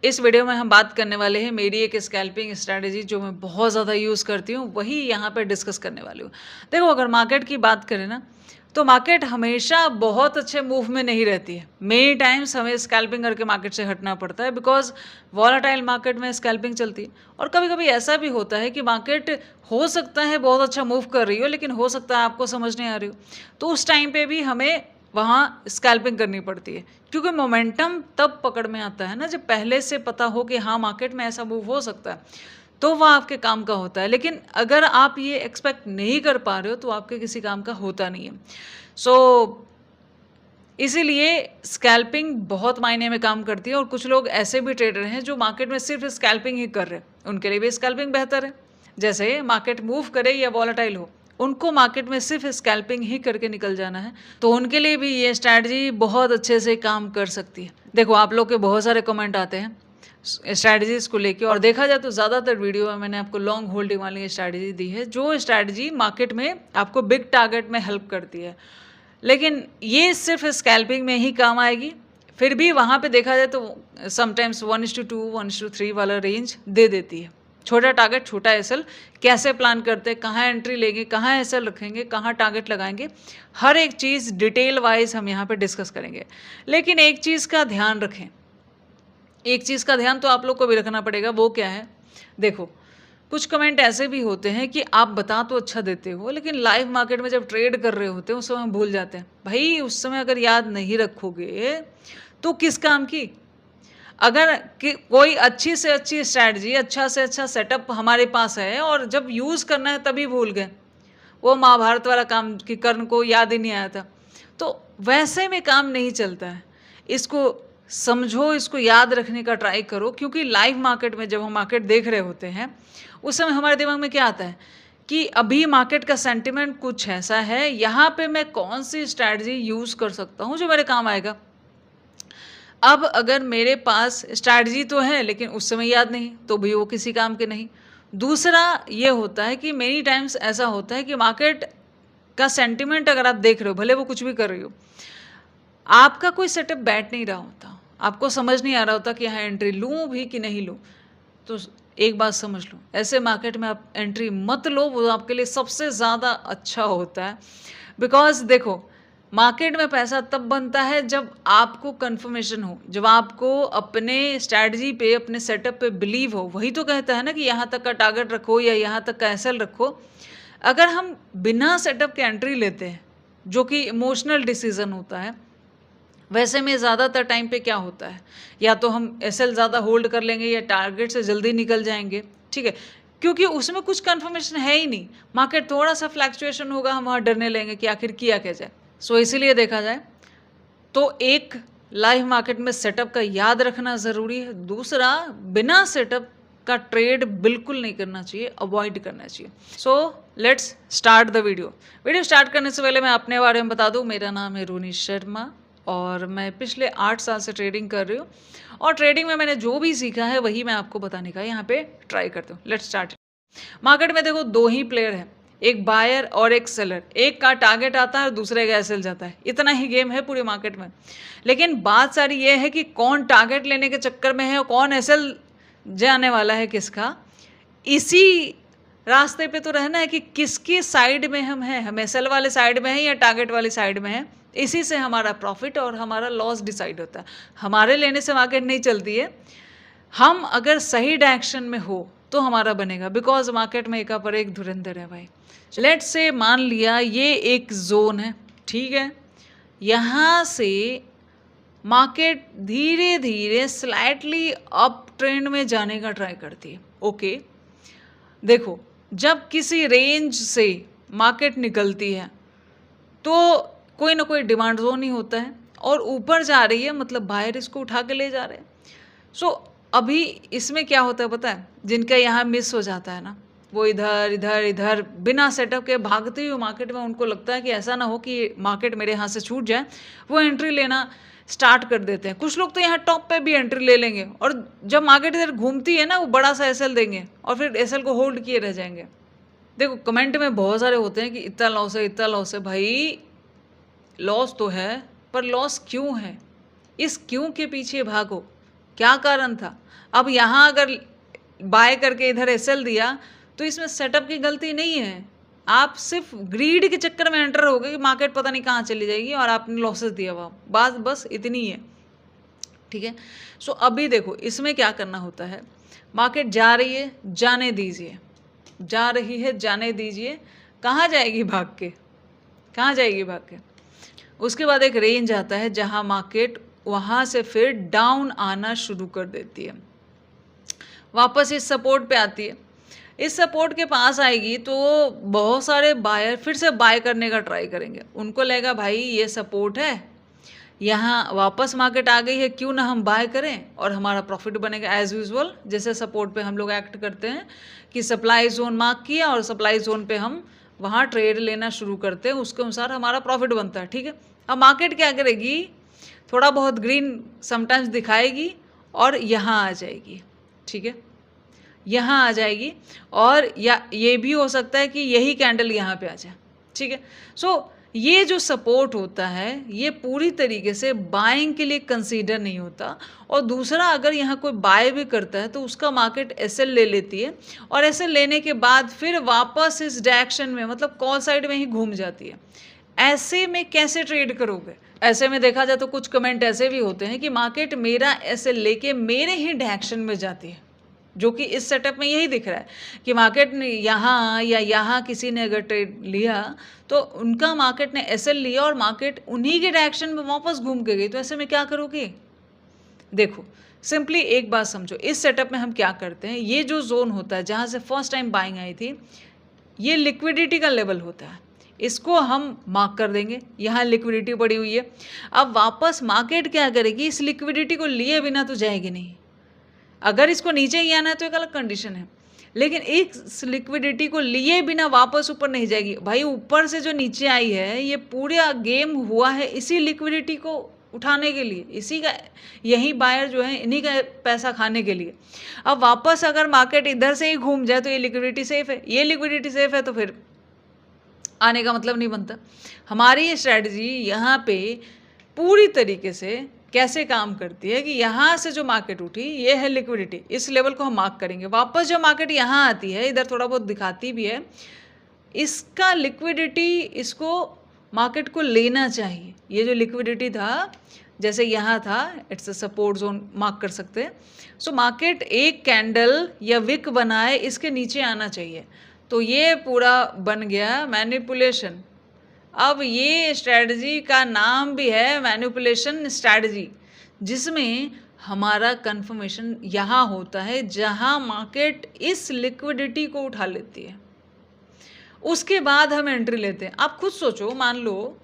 इस वीडियो में हम बात करने वाले हैं मेरी एक स्कैल्पिंग स्ट्रैटेजी जो मैं बहुत ज़्यादा यूज़ करती हूँ, वही यहाँ पे डिस्कस करने वाली हूँ। देखो, अगर मार्केट की बात करें ना, तो मार्केट हमेशा बहुत अच्छे मूव में नहीं रहती है। मेनी टाइम्स हमें स्कैल्पिंग करके मार्केट से हटना पड़ता है, बिकॉज़ वॉलेटाइल मार्केट में स्कैल्पिंग चलती है। और कभी-कभी ऐसा भी होता है कि मार्केट हो सकता है बहुत अच्छा मूव कर रही हो, लेकिन हो सकता है आपको समझ नहीं आ रही हो। तो उस टाइम पे भी हमें वहाँ स्कैल्पिंग करनी पड़ती है, क्योंकि मोमेंटम तब पकड़ में आता है ना, जब पहले से पता हो कि हाँ, मार्केट में ऐसा मूव हो सकता है, तो वह आपके काम का होता है। लेकिन अगर आप ये एक्सपेक्ट नहीं कर पा रहे हो, तो आपके किसी काम का होता नहीं है। सो इसीलिए स्कैल्पिंग बहुत मायने में काम करती है। और कुछ लोग ऐसे भी ट्रेडर हैं जो मार्केट में सिर्फ स्कैल्पिंग ही कर रहे हैं, उनके लिए भी स्कैल्पिंग बेहतर है। जैसे मार्केट मूव करे या वॉलेटाइल हो, उनको मार्केट में सिर्फ स्कैल्पिंग ही करके निकल जाना है, तो उनके लिए भी ये स्ट्रैटेजी बहुत अच्छे से काम कर सकती है। देखो, आप लोग के बहुत सारे कमेंट आते हैं स्ट्रैटेजीज को लेके, और देखा जाए तो ज़्यादातर वीडियो में मैंने आपको लॉन्ग होल्डिंग वाली स्ट्रैटेजी दी है, जो स्ट्रैटेजी मार्केट में आपको बिग टारगेट में हेल्प करती है। लेकिन ये सिर्फ स्कैल्पिंग में ही काम आएगी। फिर भी वहाँ पे देखा जाए तो समटाइम्स 1:2, 1:3 वाला रेंज दे देती है। छोटा टारगेट, छोटा एसएल कैसे प्लान करते हैं, कहाँ एंट्री लेंगे, कहाँ एसएल रखेंगे, कहाँ टारगेट लगाएंगे, हर एक चीज़ डिटेल वाइज हम यहाँ पे डिस्कस करेंगे। लेकिन एक चीज़ का ध्यान रखें, एक चीज़ का ध्यान तो आप लोग को भी रखना पड़ेगा। वो क्या है? देखो, कुछ कमेंट ऐसे भी होते हैं कि आप बता तो अच्छा देते हो, लेकिन लाइव मार्केट में जब ट्रेड कर रहे होते हैं उस समय भूल जाते हैं। भाई, उस समय अगर याद नहीं रखोगे तो किस काम की? अगर कोई अच्छी से अच्छी स्ट्रैटेजी, अच्छा से अच्छा सेटअप हमारे पास है और जब यूज़ करना है तभी भूल गए, वो महाभारत वाला काम कि कर्ण को याद ही नहीं आया था, तो वैसे में काम नहीं चलता है। इसको समझो, इसको याद रखने का ट्राई करो, क्योंकि लाइव मार्केट में जब हम मार्केट देख रहे होते हैं, उस समय हमारे दिमाग में क्या आता है कि अभी मार्केट का सेंटिमेंट कुछ ऐसा है, यहाँ पे मैं कौन सी स्ट्रैटेजी यूज़ कर सकता हूँ जो मेरे काम आएगा। अब अगर मेरे पास स्ट्रैटेजी तो है, लेकिन उस समय याद नहीं, तो भी वो किसी काम के नहीं। दूसरा ये होता है कि मेनी टाइम्स ऐसा होता है कि मार्केट का सेंटिमेंट अगर आप देख रहे हो, भले वो कुछ भी कर रही हो, आपका कोई सेटअप बैठ नहीं रहा होता, आपको समझ नहीं आ रहा होता कि यहाँ एंट्री लूँ भी कि नहीं लूँ। तो एक बात समझ लो, ऐसे मार्केट में आप एंट्री मत लो, वो आपके लिए सबसे ज़्यादा अच्छा होता है। बिकॉज़ देखो, मार्केट में पैसा तब बनता है जब आपको कन्फर्मेशन हो, जब आपको अपने स्ट्रैटेजी पे, अपने सेटअप पे बिलीव हो। वही तो कहता है ना कि यहाँ तक का टारगेट रखो या यहाँ तक का एसएल रखो। अगर हम बिना सेटअप के एंट्री लेते हैं, जो कि इमोशनल डिसीजन होता है, वैसे में ज़्यादातर टाइम पे क्या होता है, या तो हम एसएल ज़्यादा होल्ड कर लेंगे या टारगेट से जल्दी निकल जाएंगे, ठीक है, क्योंकि उसमें कुछ कंफर्मेशन है ही नहीं। मार्केट थोड़ा सा फ्लैक्चुएशन होगा, हम वहाँ डरने लेंगे कि आखिर किया क्या जाए। सो इसीलिए देखा जाए तो एक लाइव मार्केट में सेटअप का याद रखना ज़रूरी है। दूसरा, बिना सेटअप का ट्रेड बिल्कुल नहीं करना चाहिए, अवॉइड करना चाहिए। So let's start the video start करने से पहले मैं अपने बारे में बता दूं, मेरा नाम है रोनी शर्मा और मैं पिछले 8 साल से ट्रेडिंग कर रही हूँ, और ट्रेडिंग में मैंने जो भी सीखा है वही मैं आपको बताने का यहाँ पे ट्राई करती हूँ। Let's start. मार्केट में देखो, 2 ही प्लेयर हैं, एक बायर और एक सेलर। एक का टारगेट आता है और दूसरे का एसएल जाता है, इतना ही गेम है पूरी मार्केट में। लेकिन बात सारी ये है कि कौन टारगेट लेने के चक्कर में है और कौन एसएल जाने वाला है किसका। इसी रास्ते पे तो रहना है कि किसकी साइड में हम हैं, हम एसएल वाले साइड में हैं या टारगेट वाली साइड में हैं। इसी से हमारा प्रॉफिट और हमारा लॉस डिसाइड होता है। हमारे लेने से मार्केट नहीं चलती है। हम अगर सही डायरेक्शन में हो तो हमारा बनेगा, बिकॉज मार्केट में एका पर एक धुरंधर है भाई। लेट्स से मान लिया ये एक जोन है, ठीक है, यहाँ से मार्केट धीरे धीरे स्लाइटली अप ट्रेंड में जाने का ट्राई करती है। ओके, देखो, जब किसी रेंज से मार्केट निकलती है तो कोई ना कोई डिमांड जोन ही होता है, और ऊपर जा रही है मतलब बाहर इसको उठा के ले जा रहे हैं। सो अभी इसमें क्या होता है पता है, जिनका यहाँ मिस हो जाता है ना, वो इधर इधर इधर बिना सेटअप के भागते हुए मार्केट में, उनको लगता है कि ऐसा ना हो कि मार्केट मेरे हाथ से छूट जाए, वो एंट्री लेना स्टार्ट कर देते हैं। कुछ लोग तो यहाँ टॉप पे भी एंट्री ले लेंगे, और जब मार्केट इधर घूमती है ना, वो बड़ा सा एसएल देंगे और फिर एसएल को होल्ड किए रह जाएंगे। देखो, कमेंट में बहुत सारे होते हैं कि इतना लॉस है, इतना लॉस है। भाई, लॉस तो है, पर लॉस क्यों है? इस क्यों के पीछे भागो। क्या कारण था? अब यहाँ अगर बाय करके इधर एसएल दिया तो इसमें सेटअप की गलती नहीं है, आप सिर्फ ग्रीड के चक्कर में एंटर हो गए कि मार्केट पता नहीं कहाँ चली जाएगी और आपने लॉसेस दिया हुआ, बात बस इतनी ही है, ठीक है। सो अभी देखो इसमें क्या करना होता है, मार्केट जा रही है, जाने दीजिए, जा रही है जाने दीजिए, कहाँ जाएगी भाग के, कहाँ जाएगी भाग के। उसके बाद एक रेंज आता है जहाँ मार्केट वहाँ से फिर डाउन आना शुरू कर देती है, वापस इस सपोर्ट पे आती है, इस सपोर्ट के पास आएगी तो बहुत सारे बायर फिर से बाय करने का ट्राई करेंगे, उनको लगेगा भाई ये सपोर्ट है, यहाँ वापस मार्केट आ गई है, क्यों ना हम बाय करें और हमारा प्रॉफिट बनेगा एज यूजुअल। जैसे सपोर्ट पे हम लोग एक्ट करते हैं कि सप्लाई जोन मार्क किया और सप्लाई जोन पे हम वहाँ ट्रेड लेना शुरू करते हैं, उसके अनुसार हमारा प्रॉफिट बनता है, ठीक है। अब मार्केट क्या करेगी, थोड़ा बहुत ग्रीन समटाइम्स दिखाएगी और यहाँ आ जाएगी, ठीक है, यहाँ आ जाएगी, और या ये भी हो सकता है कि यही कैंडल यहाँ पे आ जाए, ठीक है। सो ये जो सपोर्ट होता है ये पूरी तरीके से बाइंग के लिए कंसीडर नहीं होता, और दूसरा अगर यहाँ कोई बाय भी करता है तो उसका मार्केट एसएल ले लेती है, और एसएल लेने के बाद फिर वापस इस डायरेक्शन में मतलब कॉल साइड में ही घूम जाती है। ऐसे में कैसे ट्रेड करोगे? ऐसे में देखा जाए तो कुछ कमेंट ऐसे भी होते हैं कि मार्केट मेरा एसएल लेके मेरे ही डायरेक्शन में जाती है, जो कि इस सेटअप में यही दिख रहा है कि मार्केट ने यहाँ या यहाँ किसी ने अगर ट्रेड लिया तो उनका मार्केट ने एसएल लिया और मार्केट उन्हीं के डायरेक्शन में वापस घूम के गई, तो ऐसे में क्या करोगे? देखो सिंपली एक बात समझो, इस सेटअप में हम क्या करते हैं, ये जो जोन होता है जहाँ से फर्स्ट टाइम बाइंग आई थी, ये लिक्विडिटी का लेवल होता है, इसको हम मार्क कर देंगे, यहाँ लिक्विडिटी पड़ी हुई है। अब वापस मार्केट क्या करेगी, इस लिक्विडिटी को लिए बिना तो जाएगी नहीं, अगर इसको नीचे ही आना है तो एक अलग कंडीशन है, लेकिन इस लिक्विडिटी को लिए बिना वापस ऊपर नहीं जाएगी। भाई ऊपर से जो नीचे आई है ये पूरा गेम हुआ है इसी लिक्विडिटी को उठाने के लिए, इसी का यही बायर जो है इन्हीं का पैसा खाने के लिए। अब वापस अगर मार्केट इधर से ही घूम जाए तो ये लिक्विडिटी सेफ है, ये लिक्विडिटी सेफ है तो फिर आने का मतलब नहीं बनता। हमारी ये स्ट्रैटेजी यहाँ पे पूरी तरीके से कैसे काम करती है कि यहाँ से जो मार्केट उठी ये है लिक्विडिटी, इस लेवल को हम मार्क करेंगे, वापस जो मार्केट यहाँ आती है इधर थोड़ा बहुत दिखाती भी है, इसका लिक्विडिटी इसको मार्केट को लेना चाहिए। ये जो लिक्विडिटी था जैसे यहाँ था, it's a support zone mark कर सकते हैं। सो मार्केट एक कैंडल या विक बनाए इसके नीचे आना चाहिए, तो ये पूरा बन गया मैनिपुलेशन। अब ये स्ट्रैटेजी का नाम भी है मैनिपुलेशन स्ट्रैटेजी, जिसमें हमारा कंफर्मेशन यहाँ होता है जहाँ मार्केट इस लिक्विडिटी को उठा लेती है, उसके बाद हम एंट्री लेते हैं। आप खुद सोचो, मान लो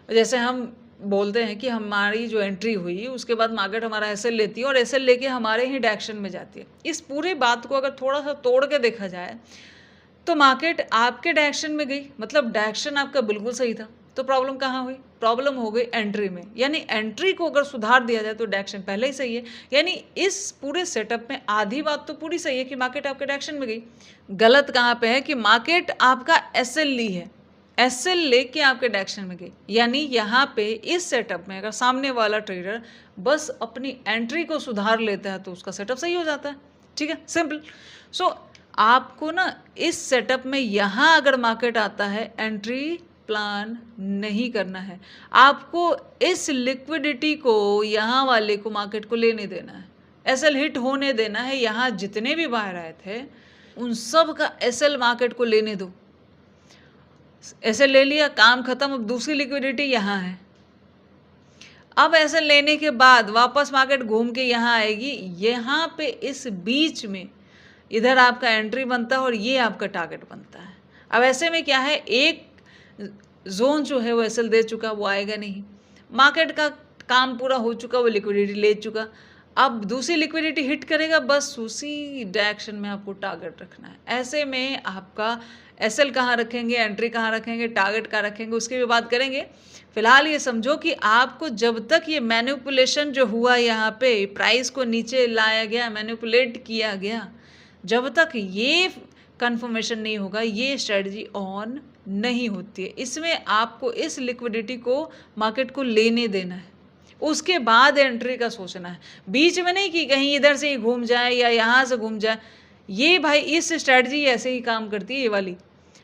जैसे हम बोलते हैं कि हमारी जो एंट्री हुई उसके बाद मार्केट हमारा एसएल लेती है और एसएल लेके हमारे ही डायरेक्शन में जाती है। इस पूरे बात को अगर थोड़ा सा तोड़ के देखा जाए तो मार्केट आपके डायरेक्शन में गई, मतलब डायरेक्शन आपका बिल्कुल सही था, तो प्रॉब्लम कहाँ हुई? प्रॉब्लम हो गई एंट्री में। यानी एंट्री को अगर सुधार दिया जाए तो डायरेक्शन पहले ही सही है, यानी इस पूरे सेटअप में आधी बात तो पूरी सही है कि मार्केट आपके डायरेक्शन में गई। गलत कहाँ पे है कि मार्केट आपका एसएल ली है, एसएल लेके आपके डायरेक्शन में गई। यानी यहाँ पे इस सेटअप में अगर सामने वाला ट्रेडर बस अपनी एंट्री को सुधार लेता है तो उसका सेटअप सही हो जाता है, ठीक है, सिंपल। सो आपको ना इस सेटअप में यहाँ अगर मार्केट आता है एंट्री प्लान नहीं करना है, आपको इस लिक्विडिटी को यहाँ वाले को मार्केट को लेने देना है, एसएल हिट होने देना है। यहाँ जितने भी बाहर आए थे उन सब का एसएल मार्केट को लेने दो, एसएल ले लिया, काम खत्म। अब दूसरी लिक्विडिटी यहाँ है, अब एसएल लेने के बाद वापस मार्केट घूम के यहाँ आएगी, यहाँ पे इस बीच में इधर आपका एंट्री बनता है और ये आपका टारगेट बनता है। अब ऐसे में क्या है, एक जोन जो है वो एसएल दे चुका, वो आएगा नहीं, मार्केट का काम पूरा हो चुका, वो लिक्विडिटी ले चुका, अब दूसरी लिक्विडिटी हिट करेगा, बस उसी डायरेक्शन में आपको टारगेट रखना है। ऐसे में आपका एसएल कहाँ रखेंगे, एंट्री कहाँ रखेंगे, टारगेट कहाँ रखेंगे, उसकी भी बात करेंगे। फिलहाल ये समझो कि आपको जब तक ये मैनिपुलेशन जो हुआ यहाँ पे प्राइस को नीचे लाया गया, मैनिपुलेट किया गया, जब तक ये कंफर्मेशन नहीं होगा ये स्ट्रेटजी ऑन नहीं होती है। इसमें आपको इस लिक्विडिटी को मार्केट को लेने देना है, उसके बाद एंट्री का सोचना है, बीच में नहीं कि कहीं इधर से ही घूम जाए या यहाँ से घूम जाए। ये भाई इस स्ट्रैटेजी ऐसे ही काम करती है ये वाली।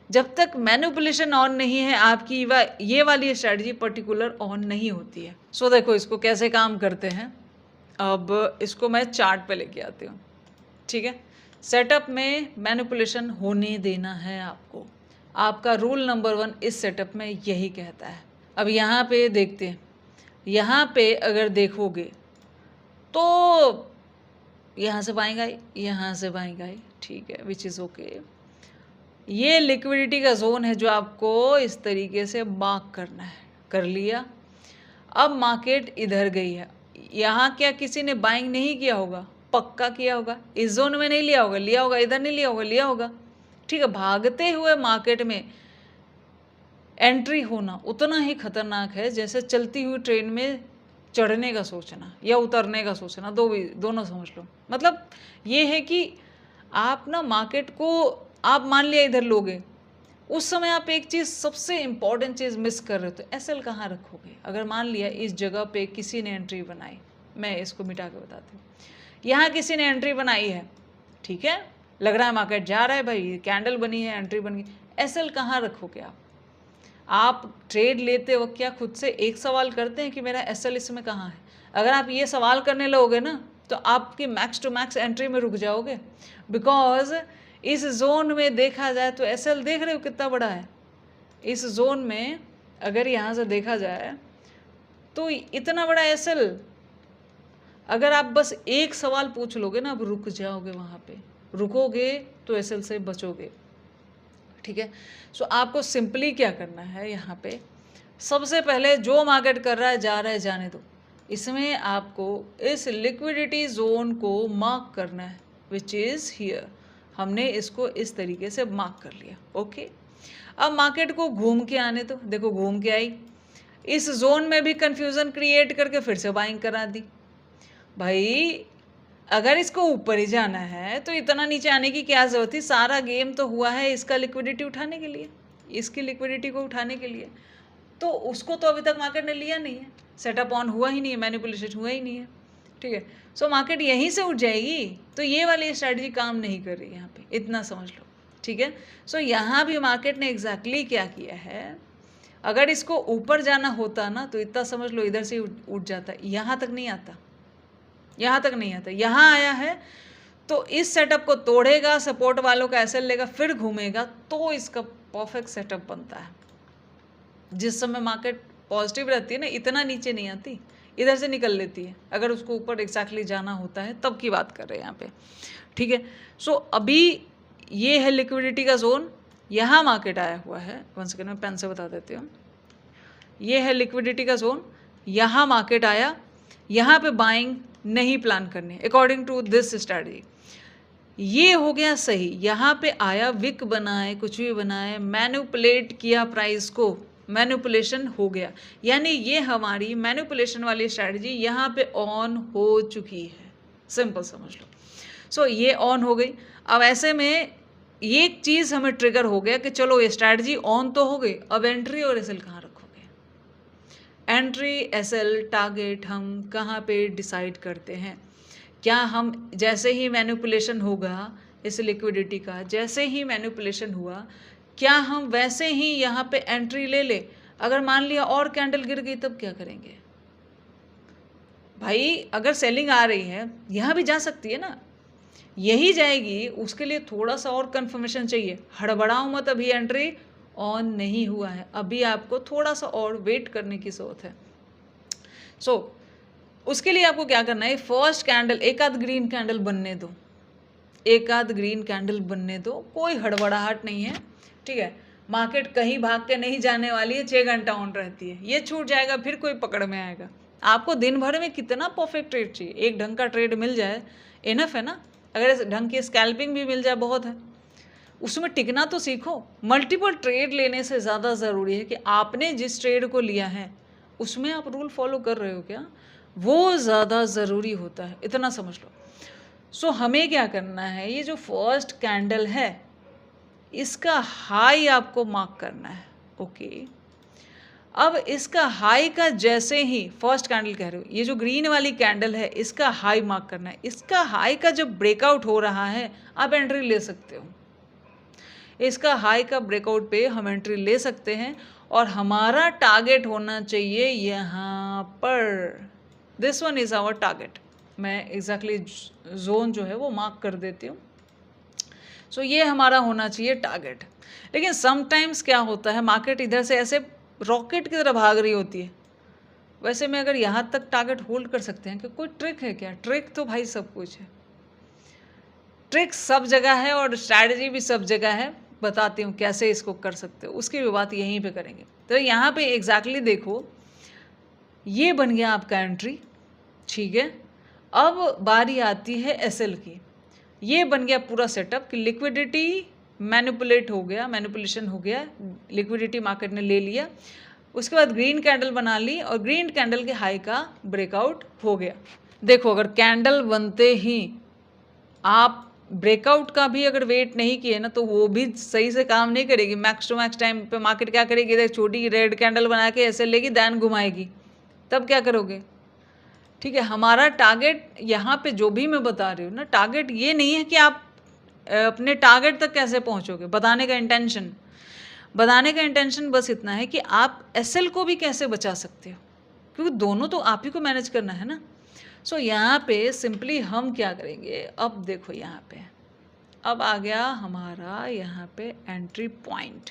जब तक मैनिपुलेशन ऑन नहीं है आपकी ये वाली स्ट्रैटेजी पर्टिकुलर ऑन नहीं होती है। सो देखो इसको कैसे काम करते हैं। अब इसको मैं चार्ट पे लेके आती हूँ, ठीक है। सेटअप में मैनिपुलेशन होने देना है आपको, आपका रूल नंबर 1 इस सेटअप में यही कहता है। अब यहाँ पे देखते हैं, यहाँ पे अगर देखोगे तो यहाँ से बाइंग आई, यहाँ से बाइंग आई, ठीक है, विच इज़ ओके। ये लिक्विडिटी का जोन है जो आपको इस तरीके से मार्क करना है, कर लिया। अब मार्केट इधर गई है, यहाँ क्या किसी ने बाइंग नहीं किया होगा? पक्का किया होगा। इस जोन में नहीं लिया होगा, लिया होगा, इधर नहीं लिया होगा, लिया होगा, ठीक है। भागते हुए मार्केट में एंट्री होना उतना ही खतरनाक है जैसे चलती हुई ट्रेन में चढ़ने का सोचना या उतरने का सोचना, दोनों समझ लो। मतलब ये है कि आप ना मार्केट को आप मान लिया इधर लोगे, उस समय आप एक चीज़ सबसे इंपॉर्टेंट चीज़ मिस कर रहे हो। तो एसएल कहाँ रखोगे? अगर मान लिया इस जगह पे किसी ने एंट्री बनाई, मैं इसको मिटा के बताती हूँ, यहाँ किसी ने एंट्री बनाई है, ठीक है, लग रहा है मार्केट जा रहा है भाई, कैंडल बनी है, एंट्री बन गई, एसएल कहाँ रखोगे आप? आप ट्रेड लेते वक्त क्या खुद से एक सवाल करते हैं कि मेरा एसएल इसमें कहाँ है? अगर आप ये सवाल करने लगोगे ना तो आपकी मैक्स टू मैक्स एंट्री में रुक जाओगे, बिकॉज इस जोन में देखा जाए तो एसएल देख रहे हो कितना बड़ा है। इस जोन में अगर यहाँ से देखा जाए तो इतना बड़ा एसएल, अगर आप बस एक सवाल पूछ लोगे ना, आप रुक जाओगे, वहाँ पे रुकोगे तो एसएल से बचोगे, ठीक है। सो आपको सिंपली क्या करना है, यहाँ पे सबसे पहले जो मार्केट कर रहा है जा रहा है जाने दो, इसमें आपको इस लिक्विडिटी जोन को मार्क करना है, विच इज़ हियर। हमने इसको इस तरीके से मार्क कर लिया, ओके। अब मार्केट को घूम के आने दो, देखो घूम के आई, इस जोन में भी कंफ्यूजन क्रिएट करके फिर से बाइंग करा दी। भाई अगर इसको ऊपर ही जाना है तो इतना नीचे आने की क्या जरूरत थी? सारा गेम तो हुआ है इसका लिक्विडिटी उठाने के लिए, इसकी लिक्विडिटी को उठाने के लिए, तो उसको तो अभी तक मार्केट ने लिया नहीं है, सेटअप ऑन हुआ ही नहीं है, मैनिपुलेशन हुआ ही नहीं है, ठीक है। सो मार्केट यहीं से उठ जाएगी, तो ये वाली स्ट्रैटेजी काम नहीं कर रही यहाँ पे, इतना समझ लो, ठीक है। सो यहाँ भी मार्केट ने एग्जैक्टली क्या किया है, अगर इसको ऊपर जाना होता ना तो इतना समझ लो इधर से उठ जाता, यहाँ तक नहीं आता, यहाँ तक नहीं आता, यहाँ आया है तो इस सेटअप को तोड़ेगा, सपोर्ट वालों का एसएल लेगा, फिर घूमेगा, तो इसका परफेक्ट सेटअप बनता है। जिस समय मार्केट पॉजिटिव रहती है ना, इतना नीचे नहीं आती, इधर से निकल लेती है, अगर उसको ऊपर एग्जैक्टली जाना होता है तब की बात कर रहे हैं यहाँ पे, ठीक है। सो अभी ये है लिक्विडिटी का जोन, यहाँ मार्केट आया हुआ है, 1 सेकेंड में पेन से बता देती हूँ, ये है लिक्विडिटी का जोन, यहाँ मार्केट आया, यहाँ पे बाइंग नहीं प्लान करनी अकॉर्डिंग टू दिस स्ट्रैटेजी। ये हो गया सही, यहाँ पे आया, विक बनाए, कुछ भी बनाए, मैनिपुलेट किया प्राइस को, मैनिपुलेशन हो गया, यानी ये हमारी मैनिपुलेशन वाली स्ट्रैटेजी यहाँ पे ऑन हो चुकी है, सिंपल समझ लो। सो ये ऑन हो गई। अब ऐसे में एक चीज़ हमें ट्रिगर हो गया कि चलो ये स्ट्रैटेजी ऑन तो हो गई, अब एंट्री और एसएल कहाँ रखोगे? एंट्री एसएल टारगेट हम कहाँ पे डिसाइड करते हैं? क्या हम जैसे ही मैनिपुलेशन होगा इस लिक्विडिटी का, जैसे ही मैनिपुलेशन हुआ, क्या हम वैसे ही यहाँ पे एंट्री ले ले? अगर मान लिया और कैंडल गिर गई तब क्या करेंगे भाई? अगर सेलिंग आ रही है यहाँ भी जा सकती है ना, यही जाएगी, उसके लिए थोड़ा सा और कंफर्मेशन चाहिए। हड़बड़ाओ मत, अभी एंट्री ऑन नहीं हुआ है, अभी आपको थोड़ा सा और वेट करने की ज़रूरत है। सो उसके लिए आपको क्या करना है, फर्स्ट कैंडल एक आध ग्रीन कैंडल बनने दो, एक आध ग्रीन कैंडल बनने दो, कोई हड़बड़ाहट नहीं है, ठीक है। मार्केट कहीं भाग के नहीं जाने वाली है, 6 घंटा ऑन रहती है, ये छूट जाएगा फिर कोई पकड़ में आएगा। आपको दिन भर में कितना परफेक्ट ट्रेड चाहिए? एक ढंग का ट्रेड मिल जाए इनफ है ना, अगर ढंग की स्कैल्पिंग भी मिल जाए बहुत है। उसमें टिकना तो सीखो। मल्टीपल ट्रेड लेने से ज़्यादा ज़रूरी है कि आपने जिस ट्रेड को लिया है उसमें आप रूल फॉलो कर रहे हो क्या, वो ज़्यादा ज़रूरी होता है, इतना समझ लो। सो हमें क्या करना है, ये जो फर्स्ट कैंडल है इसका हाई आपको मार्क करना है, ओके। अब इसका हाई का जैसे ही फर्स्ट कैंडल कह रहे हो, ये जो ग्रीन वाली कैंडल है इसका हाई मार्क करना है। इसका हाई का जब ब्रेकआउट हो रहा है आप एंट्री ले सकते हो। इसका हाई का ब्रेकआउट पे हम एंट्री ले सकते हैं और हमारा टारगेट होना चाहिए यहाँ पर। This one is our target. मैं एग्जैक्टली जोन जो है वो मार्क कर देती हूँ। सो ये हमारा होना चाहिए टारगेट। लेकिन समटाइम्स क्या होता है, मार्केट इधर से ऐसे रॉकेट की तरह भाग रही होती है। वैसे में अगर यहाँ तक टारगेट होल्ड कर सकते हैं कि कोई ट्रिक है क्या? ट्रिक तो भाई सब कुछ है, ट्रिक सब जगह है और स्ट्रैटेजी भी सब जगह है। बताती हूँ कैसे इसको कर सकते हो, उसकी भी बात यहीं पे करेंगे। तो यहाँ पे एग्जैक्टली देखो, ये बन गया आपका एंट्री, ठीक है। अब बारी आती है एसएल की। ये बन गया पूरा सेटअप कि लिक्विडिटी मैनिपुलेट हो गया, मैनिपुलेशन हो गया, लिक्विडिटी मार्केट ने ले लिया। उसके बाद ग्रीन कैंडल बना ली और ग्रीन कैंडल के हाई का ब्रेकआउट हो गया। देखो अगर कैंडल बनते ही आप ब्रेकआउट का भी अगर वेट नहीं किए ना तो वो भी सही से काम नहीं करेगी। मैक्स टू मैक्स टाइम पे मार्केट क्या करेगी, इधर छोटी रेड कैंडल बना के ऐसे लेगी, दैन घुमाएगी, तब क्या करोगे? ठीक है, हमारा टारगेट यहाँ पे जो भी मैं बता रही हूँ ना, टारगेट ये नहीं है कि आप अपने टारगेट तक कैसे पहुँचोगे। बताने का इंटेंशन बस इतना है कि आप एसएल को भी कैसे बचा सकते हो, क्योंकि दोनों तो आप ही को मैनेज करना है ना। सो यहाँ पे सिंपली हम क्या करेंगे, अब देखो यहाँ पे अब आ गया हमारा यहाँ पे एंट्री पॉइंट,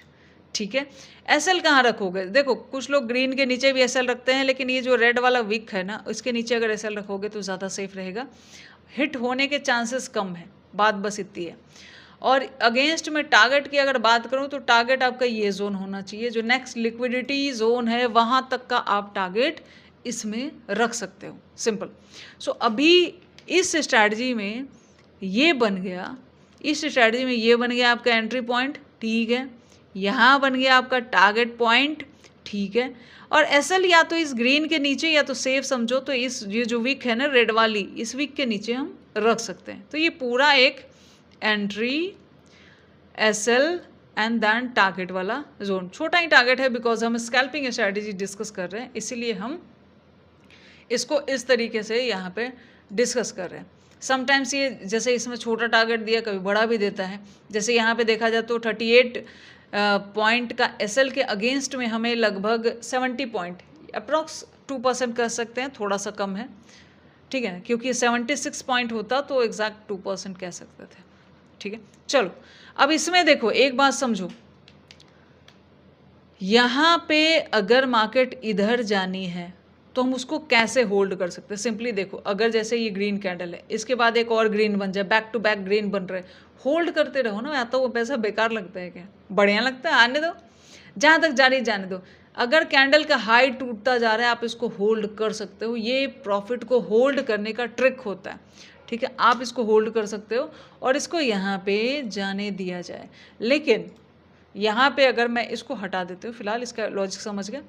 ठीक है। एसएल कहाँ रखोगे? देखो कुछ लोग ग्रीन के नीचे भी एसएल रखते हैं, लेकिन ये जो रेड वाला विक है ना, इसके नीचे अगर एसएल रखोगे तो ज़्यादा सेफ रहेगा, हिट होने के चांसेस कम है, बात बस इतनी है। और अगेंस्ट में टारगेट की अगर बात करूं तो टारगेट आपका ये जोन होना चाहिए, जो नेक्स्ट लिक्विडिटी जोन है वहां तक का आप टारगेट इसमें रख सकते हो, सिंपल। सो अभी इस स्ट्रैटेजी में ये बन गया, इस स्ट्रैटेजी में ये बन गया आपका एंट्री पॉइंट, ठीक है। यहाँ बन गया आपका टारगेट पॉइंट, ठीक है। और एसएल या तो इस ग्रीन के नीचे या तो सेफ समझो तो इस ये जो विक है ना रेड वाली, इस विक के नीचे हम रख सकते हैं। तो ये पूरा एक entry, SL and then target वाला जोन। छोटा ही टारगेट है बिकॉज हम स्कैल्पिंग स्ट्रैटेजी डिस्कस कर रहे हैं, इसीलिए हम इसको इस तरीके से यहाँ पे डिस्कस कर रहे हैं। समटाइम्स ये जैसे इसमें छोटा टारगेट दिया, कभी बड़ा भी देता है। जैसे यहाँ पे देखा जाए तो 38 पॉइंट का एसएल के अगेंस्ट में हमें लगभग 70 पॉइंट, अप्रॉक्स 2% कह सकते हैं, थोड़ा सा कम है, ठीक है, क्योंकि 76 पॉइंट होता तो एग्जैक्ट 2% कह सकते थे, ठीक है। चलो अब इसमें देखो एक बात समझो, यहाँ पे अगर मार्केट इधर जानी है तो हम उसको कैसे होल्ड कर सकते हैं। सिंपली देखो, अगर जैसे ये ग्रीन कैंडल है, इसके बाद एक और ग्रीन बन जाए, बैक टू बैक ग्रीन बन रहे, होल्ड करते रहो ना। या तो वो पैसा बेकार लगता है क्या? बढ़िया लगता है, आने दो, जहाँ तक जा रही जाने दो। अगर कैंडल का हाई टूटता जा रहा है आप इसको होल्ड कर सकते हो, ये प्रॉफिट को होल्ड करने का ट्रिक होता है, ठीक है। आप इसको होल्ड कर सकते हो और इसको यहाँ पे जाने दिया जाए। लेकिन यहाँ पे अगर मैं इसको हटा देती हूँ, फिलहाल इसका लॉजिक समझ गया।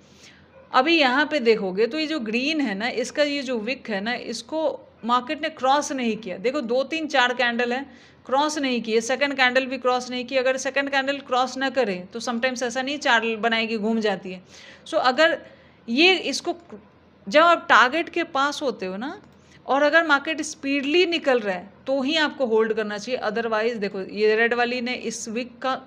अभी यहाँ पे देखोगे तो ये जो ग्रीन है ना, इसका ये जो विक है ना, इसको मार्केट ने क्रॉस नहीं किया। देखो 2 3 4 कैंडल है, क्रॉस नहीं किए, सेकंड कैंडल भी क्रॉस नहीं की। अगर सेकंड कैंडल क्रॉस ना करे तो समटाइम्स ऐसा नहीं 4 बनाएगी, घूम जाती है। सो अगर ये इसको जब आप टारगेट के पास होते हो ना और अगर मार्केट स्पीडली निकल रहा है तो ही आपको होल्ड करना चाहिए। अदरवाइज देखो ये रेड वाली ने इस विक का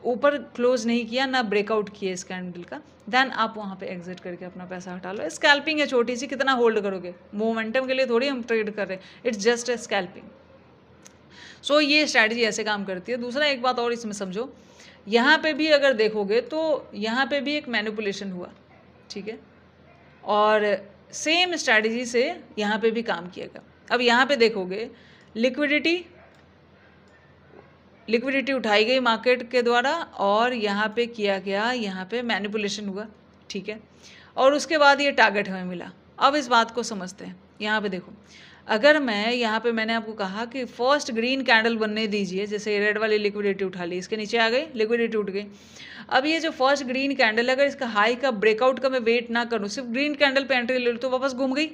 ऊपर क्लोज नहीं किया, ना ब्रेकआउट किया इस कैंडल का, देन आप वहाँ पे एग्जिट करके अपना पैसा हटा लो। स्कैल्पिंग है छोटी सी, कितना होल्ड करोगे? मोमेंटम के लिए थोड़ी हम ट्रेड कर रहे हैं, इट्स जस्ट ए स्कैल्पिंग। सो ये स्ट्रैटेजी ऐसे काम करती है। दूसरा एक बात और इसमें समझो, यहाँ पे भी अगर देखोगे तो यहाँ पे भी एक मैनिपुलेशन हुआ, ठीक है, और सेम स्ट्रैटेजी से यहाँ पे भी काम किया गया। अब यहाँ पे देखोगे लिक्विडिटी उठाई गई मार्केट के द्वारा और यहाँ पे किया गया, यहाँ पे मैनिपुलेशन हुआ, ठीक है, और उसके बाद ये टारगेट हमें मिला। अब इस बात को समझते हैं। यहाँ पे देखो, अगर मैं यहाँ पे मैंने आपको कहा कि फर्स्ट ग्रीन कैंडल बनने दीजिए, जैसे रेड वाली लिक्विडिटी उठा ली, इसके नीचे आ गई, लिक्विडिटी उठ गई। अब ये जो फर्स्ट ग्रीन कैंडल है, अगर इसका हाई का ब्रेकआउट का मैं वेट ना करूँ, सिर्फ ग्रीन कैंडल पे एंट्री ले लूँ तो वापस घूम गई,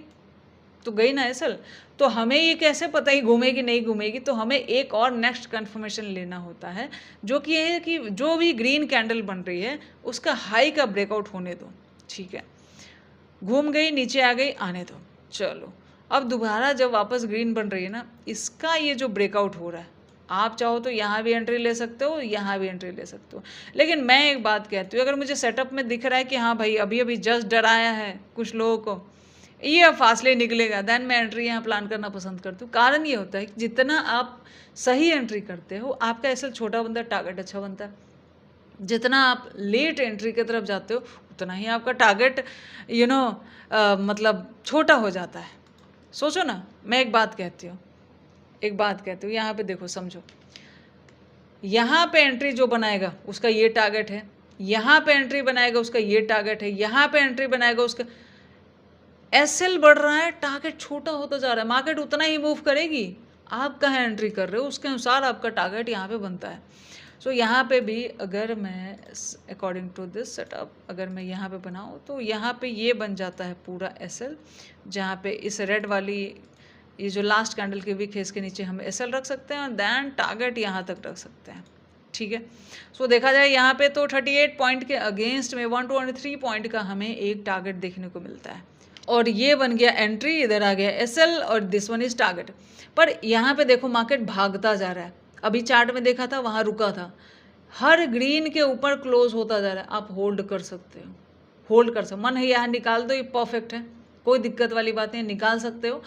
तो गई ना एसएल। तो हमें ये कैसे पता ही घूमेगी नहीं घूमेगी? तो हमें एक और नेक्स्ट कन्फर्मेशन लेना होता है, जो कि ये है कि जो भी ग्रीन कैंडल बन रही है उसका हाई का ब्रेकआउट होने दो, ठीक है, घूम गई, नीचे आ गई, आने दो, चलो। अब दोबारा जब वापस ग्रीन बन रही है ना, इसका ये जो ब्रेकआउट हो रहा है, आप चाहो तो यहाँ भी एंट्री ले सकते हो, यहाँ भी एंट्री ले सकते हो। लेकिन मैं एक बात कहती हूँ, अगर मुझे सेटअप में दिख रहा है कि हाँ भाई अभी अभी जस्ट डराया है कुछ लोगों को, ये अब फासले निकलेगा, देन मैं एंट्री यहाँ प्लान करना पसंद करती हूँ। कारण ये होता है कि जितना आप सही एंट्री करते हो, आपका एसएल छोटा बनता है, टारगेट अच्छा बनता है। जितना आप लेट एंट्री की तरफ जाते हो, उतना ही आपका टारगेट मतलब छोटा हो जाता है। सोचो ना, मैं एक बात कहती हूँ, यहाँ पे देखो, समझो, यहाँ पे एंट्री जो बनाएगा उसका ये टारगेट है, यहाँ पे एंट्री बनाएगा उसका ये टारगेट है, यहाँ पे एंट्री बनाएगा उसका, एसएल बढ़ रहा है, टारगेट छोटा होता जा रहा है, मार्केट उतना ही मूव करेगी। आप कहाँ एंट्री कर रहे हो उसके अनुसार आपका टारगेट यहाँ पे बनता है। सो यहाँ पे भी अगर मैं अकॉर्डिंग टू दिस सेटअप अगर मैं यहाँ पे बनाऊँ तो यहाँ पे ये बन जाता है पूरा एसएल, जहाँ पे इस रेड वाली ये जो लास्ट कैंडल के विक है इसके नीचे हम एसएल रख सकते हैं और देन टारगेट यहाँ तक रख सकते हैं, ठीक है। सो देखा जाए यहाँ पे तो 38 पॉइंट के अगेंस्ट में 123 पॉइंट का हमें एक टारगेट देखने को मिलता है, और ये बन गया एंट्री, इधर आ गया एसएल और दिस वन इज टारगेट। पर यहाँ पे देखो मार्केट भागता जा रहा है, अभी चार्ट में देखा था वहाँ रुका था, हर ग्रीन के ऊपर क्लोज होता जा रहा है। आप होल्ड कर सकते हो, होल्ड कर सकते, मन है यहाँ निकाल दो, ये परफेक्ट है, कोई दिक्कत वाली बात नहीं, निकाल सकते हो।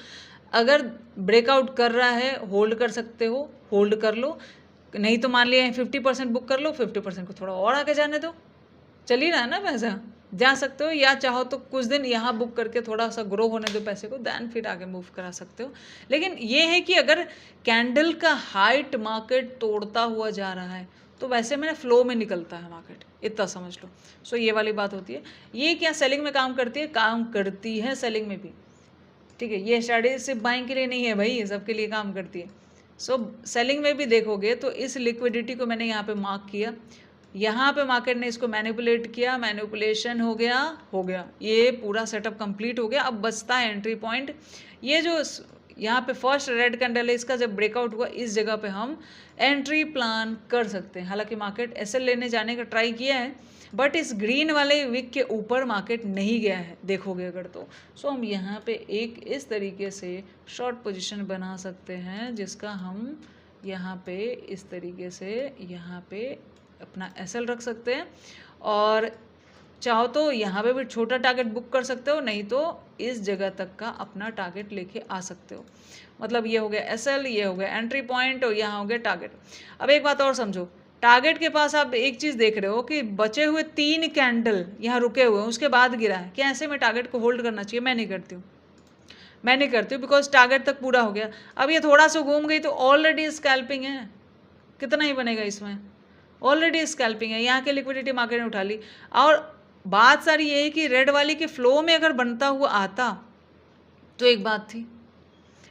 अगर ब्रेकआउट कर रहा है होल्ड कर सकते हो, होल्ड कर लो, नहीं तो मान लिया 50% बुक कर लो, 50% को थोड़ा और आगे जाने दो, चल ही रहा है ना पैसा, जा सकते हो। या चाहो तो कुछ दिन यहाँ बुक करके थोड़ा सा ग्रो होने दो पैसे को, देन फिर आगे मूव करा सकते हो। लेकिन ये है कि अगर कैंडल का हाइट मार्केट तोड़ता हुआ जा रहा है तो वैसे मैंने फ्लो में निकलता है मार्केट, इतना समझ लो। सो ये वाली बात होती है। ये क्या सेलिंग में काम करती है? काम करती है सेलिंग में भी, ठीक है। ये स्ट्रैटेजी सिर्फ बाइंग के लिए नहीं है भाई, ये सबके लिए काम करती है। सो सेलिंग में भी देखोगे तो इस लिक्विडिटी को मैंने यहाँ पे मार्क किया, यहाँ पे मार्केट ने इसको मैनिपुलेट किया, मैनिपुलेशन हो गया, ये पूरा सेटअप कंप्लीट हो गया। अब बचता है एंट्री पॉइंट, ये जो यहाँ पे फर्स्ट रेड कैंडल है इसका जब ब्रेकआउट हुआ, इस जगह पे हम एंट्री प्लान कर सकते हैं। हालांकि मार्केट एसएल लेने जाने का ट्राई किया है, बट इस ग्रीन वाले विक के ऊपर मार्केट नहीं गया है, देखोगे अगर तो। सो हम यहाँ पे एक इस तरीके से शॉर्ट पोजीशन बना सकते हैं, जिसका हम यहाँ पे इस तरीके से यहाँ पे अपना एसएल रख सकते हैं, और चाहो तो यहाँ पे भी छोटा टारगेट बुक कर सकते हो, नहीं तो इस जगह तक का अपना टारगेट लेके आ सकते हो। मतलब ये हो गया एसएल, ये हो गया एंट्री पॉइंट और यहाँ हो गया टारगेट। अब एक बात और समझो, टारगेट के पास आप एक चीज़ देख रहे हो कि बचे हुए 3 कैंडल यहाँ रुके हुए हैं, उसके बाद गिरा है, क्या ऐसे में टारगेट को होल्ड करना चाहिए? मैं नहीं करती हूँ, बिकॉज टारगेट तक पूरा हो गया। अब ये थोड़ा सा घूम गई तो ऑलरेडी स्कैल्पिंग है, कितना ही बनेगा इसमें, ऑलरेडी स्कैल्पिंग है, यहाँ की लिक्विडिटी मार्केट ने उठा ली। और बात सारी ये है कि रेड वाली के फ्लो में अगर बनता हुआ आता तो एक बात थी,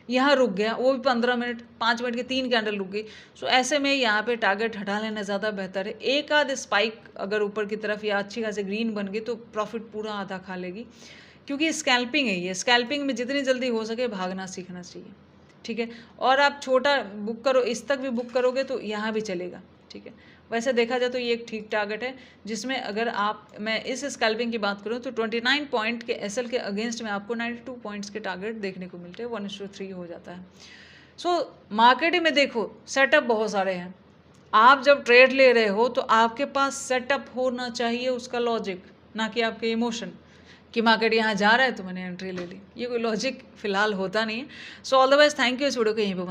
यहाँ रुक गया, वो भी 15 मिनट 5 मिनट के 3 कैंडल रुक गई। सो ऐसे में यहाँ पे टारगेट हटा लेना ज़्यादा बेहतर है। एक आध स्पाइक अगर ऊपर की तरफ या अच्छी खासी ग्रीन बन गई तो प्रॉफिट पूरा आधा खा लेगी, क्योंकि स्कैल्पिंग है ये, स्कैल्पिंग में जितनी जल्दी हो सके भागना सीखना चाहिए, ठीक है। और आप छोटा बुक करो, इस तक भी बुक करोगे तो यहाँ भी चलेगा, ठीक है। वैसे देखा जाए तो ये एक ठीक टारगेट है, जिसमें अगर मैं इस स्कैल्पिंग की बात करूँ तो 29 पॉइंट के एसएल के अगेंस्ट में आपको 92 पॉइंट्स के टारगेट देखने को मिलते हैं, 1:3 हो जाता है। सो मार्केट में देखो सेटअप बहुत सारे हैं, आप जब ट्रेड ले रहे हो तो आपके पास सेटअप होना चाहिए, उसका लॉजिक, ना कि आपके इमोशन कि मार्केट यहाँ जा रहा है तो मैंने एंट्री ले ली। ये कोई लॉजिक फिलहाल होता नहीं है। So all the best, thank you. इस वीडियो को यहीं पर